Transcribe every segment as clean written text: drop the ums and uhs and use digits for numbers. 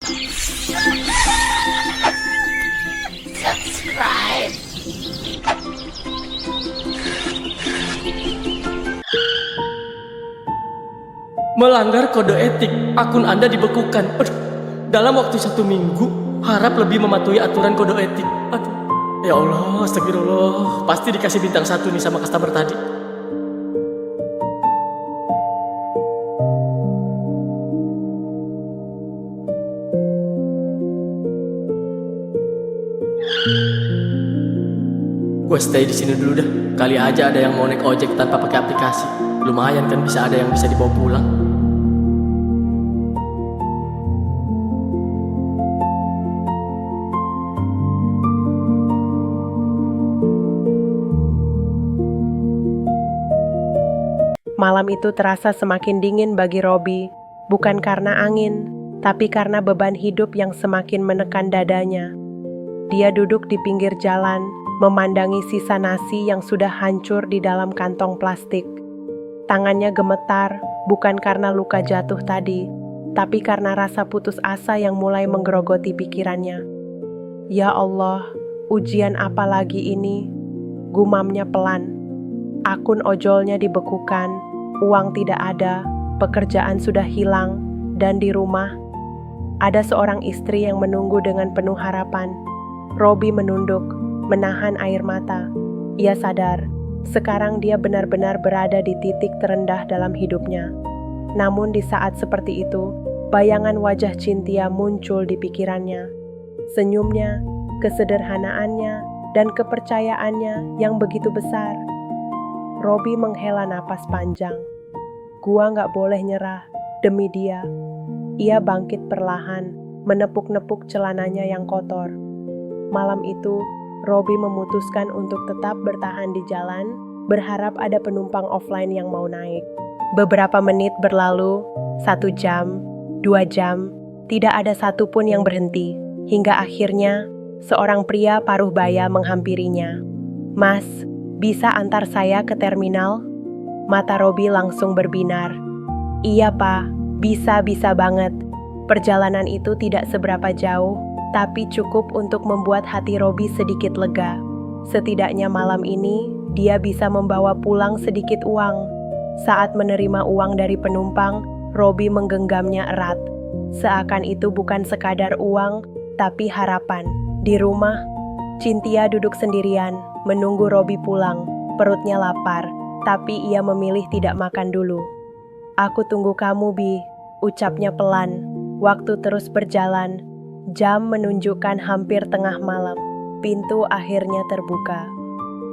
Subscribe. Melanggar kode etik, akun Anda dibekukan. Aduh, dalam waktu 1 minggu, harap lebih mematuhi aturan kode etik. Aduh, ya Allah, astagfirullah. Pasti dikasih bintang 1 nih sama customer tadi. Gue stay di sini dulu dah. Kali aja ada yang mau naik ojek tanpa pakai aplikasi. Lumayan kan bisa ada yang bisa dibawa pulang. Malam itu terasa semakin dingin bagi Robi, bukan karena angin, tapi karena beban hidup yang semakin menekan dadanya. Dia duduk di pinggir jalan, memandangi sisa nasi yang sudah hancur di dalam kantong plastik. Tangannya gemetar, bukan karena luka jatuh tadi, tapi karena rasa putus asa yang mulai menggerogoti pikirannya. Ya Allah, ujian apa lagi ini? Gumamnya pelan. Akun ojolnya dibekukan, uang tidak ada, pekerjaan sudah hilang, dan di rumah ada seorang istri yang menunggu dengan penuh harapan. Robi menunduk, menahan air mata. Ia sadar, sekarang dia benar-benar berada di titik terendah dalam hidupnya. Namun di saat seperti itu, bayangan wajah Cynthia muncul di pikirannya. Senyumnya, kesederhanaannya, dan kepercayaannya yang begitu besar. Robi menghela napas panjang. Gua gak boleh nyerah demi dia. Ia bangkit perlahan, menepuk-nepuk celananya yang kotor. Malam itu, Robi memutuskan untuk tetap bertahan di jalan, berharap ada penumpang offline yang mau naik. Beberapa menit berlalu, 1 jam, 2 jam, tidak ada satupun yang berhenti. Hingga akhirnya, seorang pria paruh baya menghampirinya. Mas, bisa antar saya ke terminal? Mata Robi langsung berbinar. Iya Pak, bisa banget. Perjalanan itu tidak seberapa jauh, tapi cukup untuk membuat hati Robi sedikit lega. Setidaknya malam ini, dia bisa membawa pulang sedikit uang. Saat menerima uang dari penumpang, Robi menggenggamnya erat. Seakan itu bukan sekadar uang, tapi harapan. Di rumah, Cynthia duduk sendirian, menunggu Robi pulang. Perutnya lapar, tapi ia memilih tidak makan dulu. Aku tunggu kamu, Bi, ucapnya pelan. Waktu terus berjalan. Jam menunjukkan hampir tengah malam. Pintu akhirnya terbuka.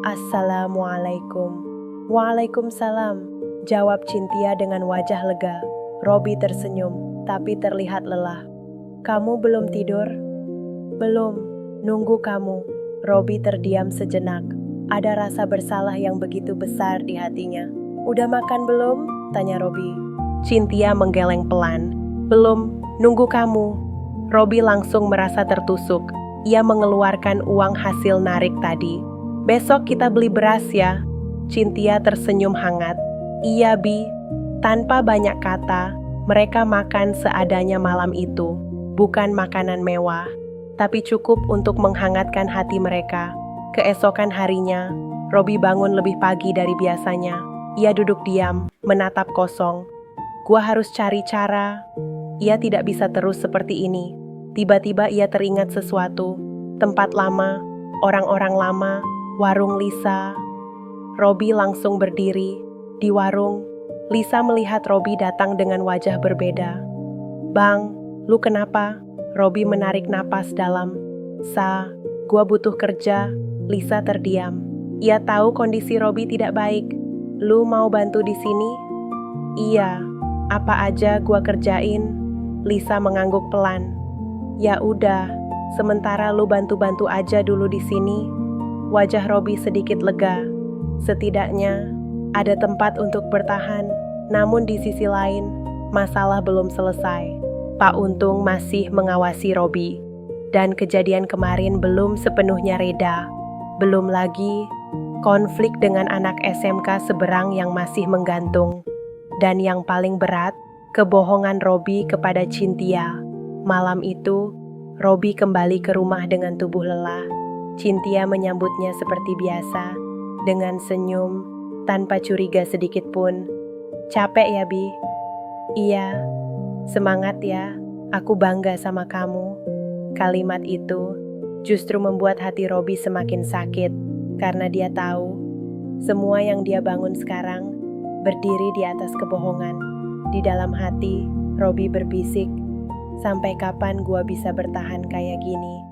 Assalamualaikum. Waalaikumsalam, jawab Cynthia dengan wajah lega. Robi tersenyum, tapi terlihat lelah. Kamu belum tidur? Belum, nunggu kamu. Robi terdiam sejenak. Ada rasa bersalah yang begitu besar di hatinya. Udah makan belum? Tanya Robi. Cynthia menggeleng pelan. Belum, nunggu kamu. Robi langsung merasa tertusuk. Ia mengeluarkan uang hasil narik tadi. Besok kita beli beras ya. Cynthia tersenyum hangat. Iya Bi. Tanpa banyak kata, mereka makan seadanya malam itu. Bukan makanan mewah, tapi cukup untuk menghangatkan hati mereka. Keesokan harinya, Robi bangun lebih pagi dari biasanya. Ia duduk diam, menatap kosong. Gua harus cari cara. Ia tidak bisa terus seperti ini. Tiba-tiba ia teringat sesuatu. Tempat lama, orang-orang lama, warung Lisa. Robi langsung berdiri. Di warung, Lisa melihat Robi datang dengan wajah berbeda. Bang, lu kenapa? Robi menarik napas dalam. Gua butuh kerja. Lisa terdiam. Ia tahu kondisi Robi tidak baik. Lu mau bantu di sini? Iya. Apa aja gua kerjain? Lisa mengangguk pelan. Ya udah, sementara lu bantu-bantu aja dulu di sini. Wajah Robi sedikit lega. Setidaknya ada tempat untuk bertahan. Namun di sisi lain, masalah belum selesai. Pak Untung masih mengawasi Robi. Dan kejadian kemarin belum sepenuhnya reda. Belum lagi konflik dengan anak SMK seberang yang masih menggantung. Dan yang paling berat, kebohongan Robi kepada Cynthia. Malam itu, Robi kembali ke rumah dengan tubuh lelah. Cynthia menyambutnya seperti biasa, dengan senyum, tanpa curiga sedikit pun. "Capek ya, Bi?" "Iya, semangat ya, aku bangga sama kamu." Kalimat itu justru membuat hati Robi semakin sakit, karena dia tahu semua yang dia bangun sekarang berdiri di atas kebohongan. Di dalam hati, Robi berbisik, "Sampai kapan gua bisa bertahan kayak gini?"